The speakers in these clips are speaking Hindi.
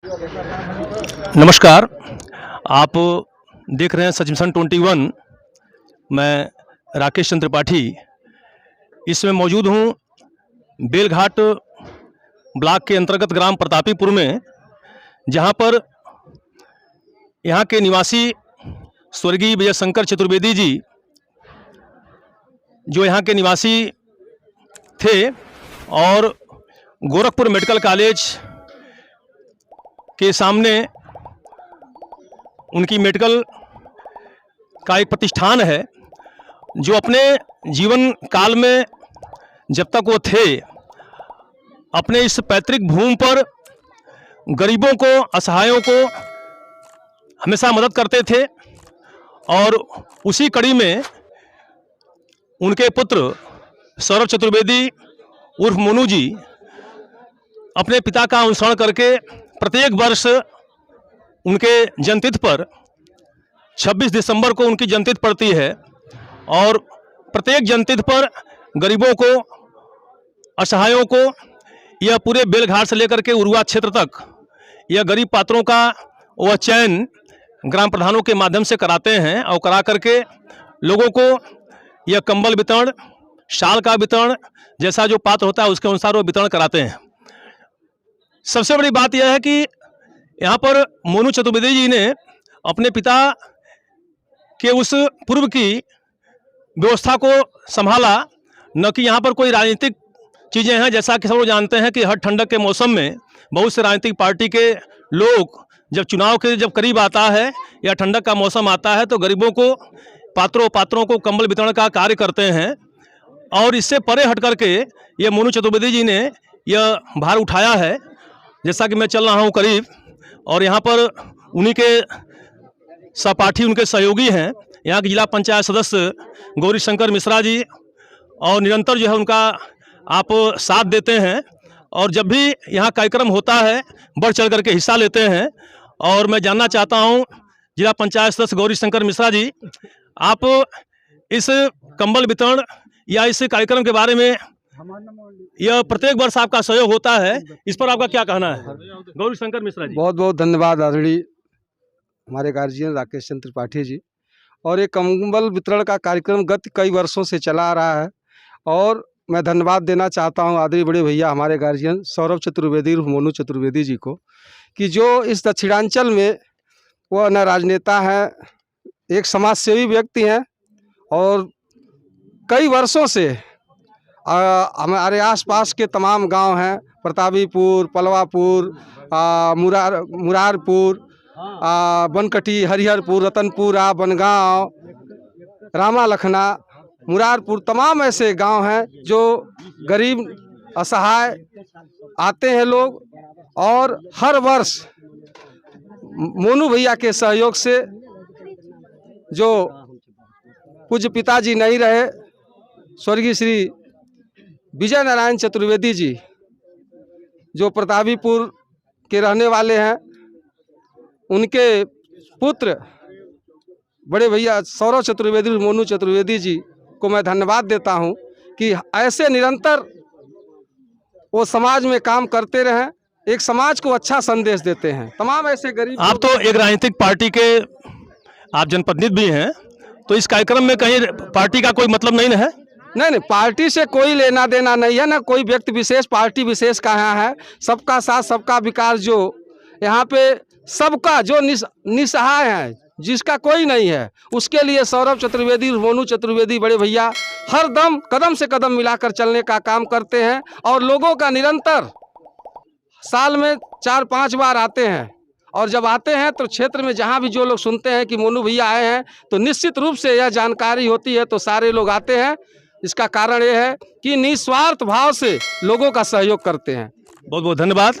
नमस्कार, आप देख रहे हैं सच मिशन 21। मैं राकेश चंद्र त्रिपाठी इसमें मौजूद हूँ बेलघाट ब्लॉक के अंतर्गत ग्राम प्रतापीपुर में, जहाँ पर यहाँ के निवासी स्वर्गीय विजय शंकर चतुर्वेदी जी जो यहाँ के निवासी थे और गोरखपुर मेडिकल कॉलेज के सामने उनकी मेडिकल का एक प्रतिष्ठान है, जो अपने जीवन काल में जब तक वो थे अपने इस पैतृक भूमि पर गरीबों को, असहायों को हमेशा मदद करते थे। और उसी कड़ी में उनके पुत्र सौरभ चतुर्वेदी उर्फ मोनू जी अपने पिता का अनुसरण करके प्रत्येक वर्ष उनके जन्मतिथि पर 26 दिसंबर को उनकी जन्मतिथि पड़ती है और प्रत्येक जन्मतिथि पर गरीबों को, असहायों को, यह पूरे बेलघाट से लेकर के उरुआ क्षेत्र तक यह गरीब पात्रों का वह चयन ग्राम प्रधानों के माध्यम से कराते हैं और करा करके लोगों को यह कंबल वितरण, शाल का वितरण, जैसा जो पात्र होता है उसके अनुसार वो वितरण कराते हैं। सबसे बड़ी बात यह है कि यहाँ पर मोनू चतुर्वेदी जी ने अपने पिता के उस पूर्व की व्यवस्था को संभाला, न कि यहाँ पर कोई राजनीतिक चीज़ें हैं। जैसा कि सब लोग जानते हैं कि हर ठंडक के मौसम में बहुत से राजनीतिक पार्टी के लोग जब चुनाव के करीब आता है या ठंडक का मौसम आता है तो गरीबों को, पात्रों को कंबल वितरण का कार्य करते हैं। और इससे परे हट करके ये मोनू चतुर्वेदी जी ने यह भार उठाया है। जैसा कि मैं चल रहा हूँ करीब, और यहाँ पर उन्हीं के सहपाठी, उनके सहयोगी हैं यहाँ के जिला पंचायत सदस्य गौरी शंकर मिश्रा जी, और निरंतर जो है उनका आप साथ देते हैं और जब भी यहाँ कार्यक्रम होता है बढ़ चढ़ करके हिस्सा लेते हैं। और मैं जानना चाहता हूँ जिला पंचायत सदस्य गौरी शंकर मिश्रा जी, आप इस कंबल वितरण या इस कार्यक्रम के बारे में, यह प्रत्येक वर्ष आपका सहयोग होता है, इस पर आपका क्या कहना है? गौरी शंकर मिश्रा जी। बहुत बहुत धन्यवाद आदरणीय हमारे गार्जियन राकेश चंद्र त्रिपाठी जी। और ये कंबल वितरण का कार्यक्रम गत कई वर्षों से चला आ रहा है और मैं धन्यवाद देना चाहता हूँ आदरणीय बड़े भैया हमारे गार्जियन सौरभ चतुर्वेदी मोनू चतुर्वेदी जी को, कि जो इस दक्षिणांचल में वह न राजनेता हैं, एक समाजसेवी व्यक्ति हैं और कई वर्षों से हमारे आसपास के तमाम गांव हैं, प्रतापीपुर, पलवापुर, मुरारपुर, बनकटी, हरिहरपुर, रतनपुरा, बनगांव, रामा लखना, मुरारपुर, तमाम ऐसे गांव हैं जो गरीब असहाय आते हैं लोग। और हर वर्ष मोनू भैया के सहयोग से, जो पूज्य पिताजी नहीं रहे स्वर्गीय श्री विजय नारायण चतुर्वेदी जी, जो प्रतापीपुर के रहने वाले हैं, उनके पुत्र बड़े भैया सौरभ चतुर्वेदी मोनू चतुर्वेदी जी को मैं धन्यवाद देता हूं कि ऐसे निरंतर वो समाज में काम करते रहें, एक समाज को अच्छा संदेश देते हैं। तमाम ऐसे गरीब, आप तो एक राजनीतिक पार्टी के आप जनप्रतिनिधि भी हैं, तो इस कार्यक्रम में कहीं पार्टी का कोई मतलब नहीं है? नहीं, पार्टी से कोई लेना देना नहीं है, ना कोई व्यक्ति विशेष, पार्टी विशेष का यहाँ है। सबका साथ सबका विकास, जो यहाँ पे सबका जो निसहाय है, जिसका कोई नहीं है, उसके लिए सौरभ चतुर्वेदी, मोनू चतुर्वेदी बड़े भैया हर दम कदम से कदम मिलाकर चलने का काम करते हैं। और लोगों का निरंतर साल में 4-5 बार आते हैं, और जब आते हैं तो क्षेत्र में जहाँ भी जो लोग सुनते हैं कि मोनू भैया आए हैं तो निश्चित रूप से यह जानकारी होती है, तो सारे लोग आते हैं। इसका कारण ये है कि निस्वार्थ भाव से लोगों का सहयोग करते हैं। बहुत बहुत धन्यवाद।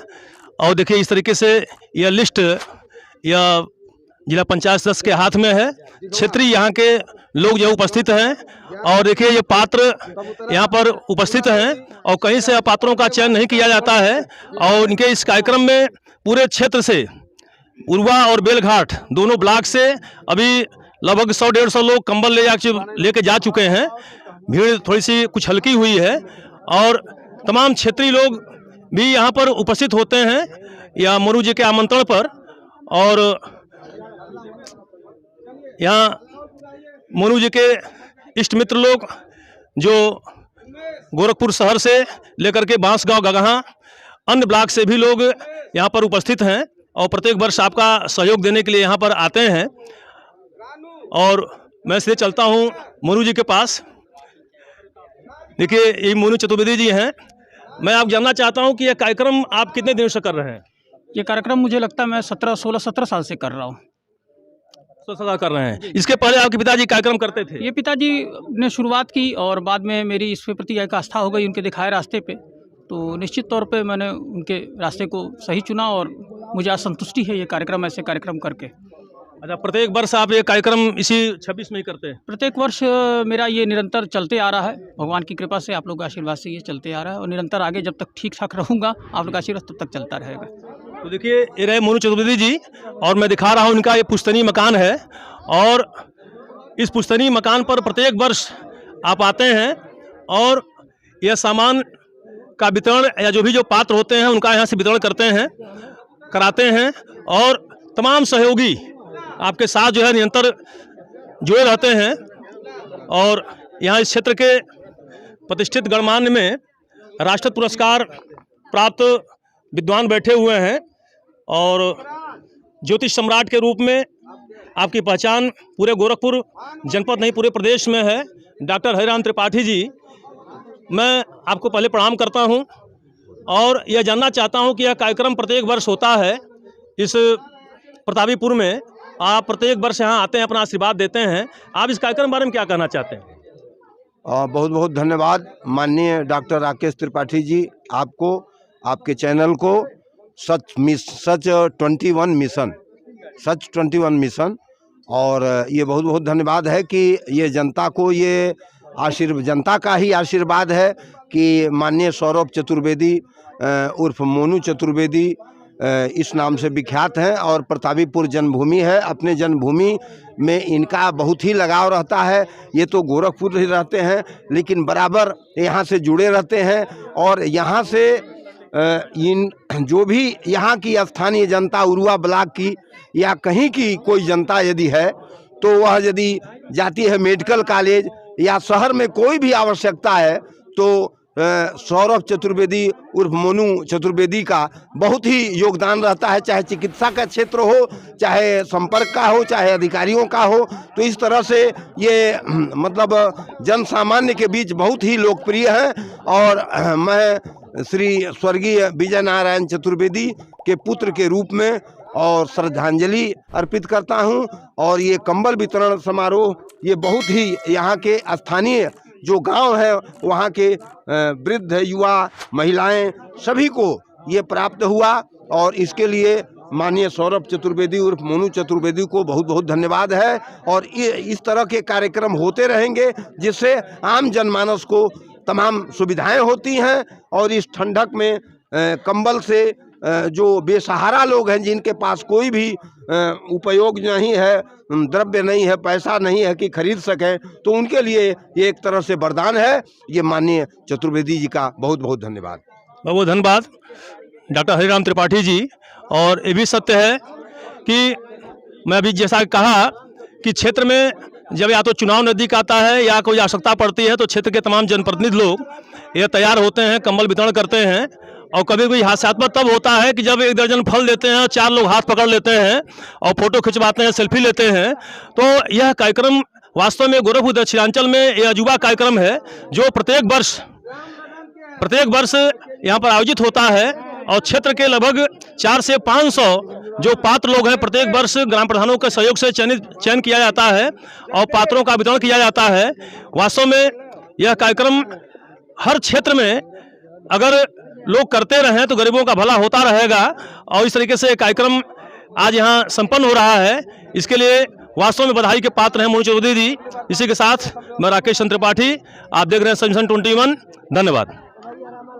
और देखिए इस तरीके से यह लिस्ट यह जिला पंचायत सदस्य के हाथ में है, क्षेत्रीय यहाँ के लोग जो उपस्थित हैं, और देखिए ये पात्र यहाँ पर उपस्थित हैं और कहीं से पात्रों का चयन नहीं किया जाता है। और इनके इस कार्यक्रम में पूरे क्षेत्र से, उरुआ और बेलघाट दोनों ब्लॉक से अभी लगभग 100-150 लोग कंबल लेके जा चुके हैं। भीड़ थोड़ी सी कुछ हल्की हुई है और तमाम क्षेत्रीय लोग भी यहाँ पर उपस्थित होते हैं। या मोनू जी के आमंत्रण पर, और यहाँ मोनू जी के इष्ट मित्र लोग जो गोरखपुर शहर से लेकर के बांसगांव, गगहा, अन्य ब्लॉक से भी लोग यहाँ पर उपस्थित हैं और प्रत्येक वर्ष आपका सहयोग देने के लिए यहाँ पर आते हैं। और मैं इसलिए चलता हूँ मोनू जी के पास। देखिए, ये मोनू चतुर्वेदी जी हैं। मैं आप जानना चाहता हूँ कि यह कार्यक्रम आप कितने दिनों से कर रहे हैं? ये कार्यक्रम मुझे लगता है मैं 16 साल से कर रहा हूँ। 16 साल कर रहे हैं। इसके पहले आपके पिताजी कार्यक्रम करते थे? ये पिताजी ने शुरुआत की और बाद में मेरी इस पे प्रति एक आस्था हो गई उनके दिखाए रास्ते पे, तो निश्चित तौर पे मैंने उनके रास्ते को सही चुना और मुझे आज संतुष्टि है ये कार्यक्रम, ऐसे कार्यक्रम करके। अच्छा, प्रत्येक वर्ष आप ये कार्यक्रम इसी 26 में ही करते हैं? प्रत्येक वर्ष मेरा ये निरंतर चलते आ रहा है, भगवान की कृपा से, आप लोग के आशीर्वाद से ये चलते आ रहा है और निरंतर आगे जब तक ठीक ठाक रहूँगा आप लोग का आशीर्वाद तब तक चलता रहेगा। तो देखिए, ये रहे मोनू चतुर्वेदी जी और मैं दिखा रहा हूँ इनका ये पुश्तैनी मकान है और इस पुश्तैनी मकान पर प्रत्येक वर्ष आप आते हैं और यह सामान का वितरण या जो पात्र होते हैं उनका यहाँ से वितरण करते हैं, कराते हैं और तमाम सहयोगी आपके साथ जो है निरंतर जुड़े रहते हैं। और यहाँ इस क्षेत्र के प्रतिष्ठित गणमान्य में राष्ट्रीय पुरस्कार प्राप्त विद्वान बैठे हुए हैं और ज्योतिष सम्राट के रूप में आपकी पहचान पूरे गोरखपुर जनपद नहीं पूरे प्रदेश में है, डॉक्टर हरिराम त्रिपाठी जी। मैं आपको पहले प्रणाम करता हूं और यह जानना चाहता हूं कि यह कार्यक्रम प्रत्येक वर्ष होता है इस प्रतापीपुर में, आप प्रत्येक वर्ष यहाँ आते हैं, अपना आशीर्वाद देते हैं। आप इस कार्यक्रम के बारे में क्या कहना चाहते हैं? बहुत बहुत धन्यवाद माननीय डॉक्टर राकेश त्रिपाठी जी, आपको, आपके चैनल को, सच 21 मिशन और ये बहुत बहुत धन्यवाद है कि ये जनता को ये जनता का ही आशीर्वाद है कि माननीय सौरभ चतुर्वेदी उर्फ मोनू चतुर्वेदी इस नाम से विख्यात हैं और प्रतापीपुर जन्मभूमि है। अपने जन्मभूमि में इनका बहुत ही लगाव रहता है। ये तो गोरखपुर ही रहते हैं लेकिन बराबर यहाँ से जुड़े रहते हैं और यहाँ से इन जो भी यहाँ की स्थानीय जनता, उरुआ ब्लॉक की या कहीं की कोई जनता यदि है तो वह यदि जाती है मेडिकल कॉलेज या शहर में कोई भी आवश्यकता है तो सौरभ चतुर्वेदी उर्फ मोनू चतुर्वेदी का बहुत ही योगदान रहता है, चाहे चिकित्सा का क्षेत्र हो, चाहे संपर्क का हो, चाहे अधिकारियों का हो। तो इस तरह से ये मतलब जन सामान्य के बीच बहुत ही लोकप्रिय है और मैं श्री स्वर्गीय विजय नारायण चतुर्वेदी के पुत्र के रूप में और श्रद्धांजलि अर्पित करता हूं। और ये कंबल वितरण समारोह ये बहुत ही यहाँ के स्थानीय जो गांव है वहाँ के वृद्ध, युवा, महिलाएं सभी को ये प्राप्त हुआ और इसके लिए माननीय सौरभ चतुर्वेदी उर्फ मोनू चतुर्वेदी को बहुत बहुत धन्यवाद है। और इस तरह के कार्यक्रम होते रहेंगे जिससे आम जनमानस को तमाम सुविधाएं होती हैं और इस ठंडक में कंबल से जो बेसहारा लोग हैं, जिनके पास कोई भी उपयोग नहीं है, द्रव्य नहीं है, पैसा नहीं है कि खरीद सकें, तो उनके लिए ये एक तरह से वरदान है। ये माननीय चतुर्वेदी जी का बहुत बहुत धन्यवाद। बहुत धन्यवाद डॉक्टर हरिराम त्रिपाठी जी। और ये भी सत्य है कि मैं अभी जैसा कहा कि क्षेत्र में जब या तो चुनाव नज़दीक आता है या कोई आवश्यकता पड़ती है तो क्षेत्र के तमाम जनप्रतिनिधि लोग ये तैयार होते हैं, कंबल वितरण करते हैं। और कभी कोई हास्यास्पद तब होता है कि जब 1 दर्जन फल देते हैं, 4 लोग हाथ पकड़ लेते हैं और फोटो खिंचवाते हैं, सेल्फी लेते हैं। तो यह कार्यक्रम वास्तव में गोरखपुर दक्षिणांचल में यह अजूबा कार्यक्रम है जो प्रत्येक वर्ष यहाँ पर आयोजित होता है और क्षेत्र के लगभग 400 से 500 जो पात्र लोग हैं प्रत्येक वर्ष ग्राम प्रधानों के सहयोग से चयन किया जाता है और पात्रों का वितरण किया जाता है। वास्तव में यह कार्यक्रम हर क्षेत्र में अगर लोग करते रहें तो गरीबों का भला होता रहेगा और इस तरीके से कार्यक्रम आज यहाँ संपन्न हो रहा है। इसके लिए वास्तव में बधाई के पात्र हैं मोनू चतुर्वेदी जी। इसी के साथ मैं राकेश चंद्र त्रिपाठी, आप देख रहे हैं संजन 21। धन्यवाद।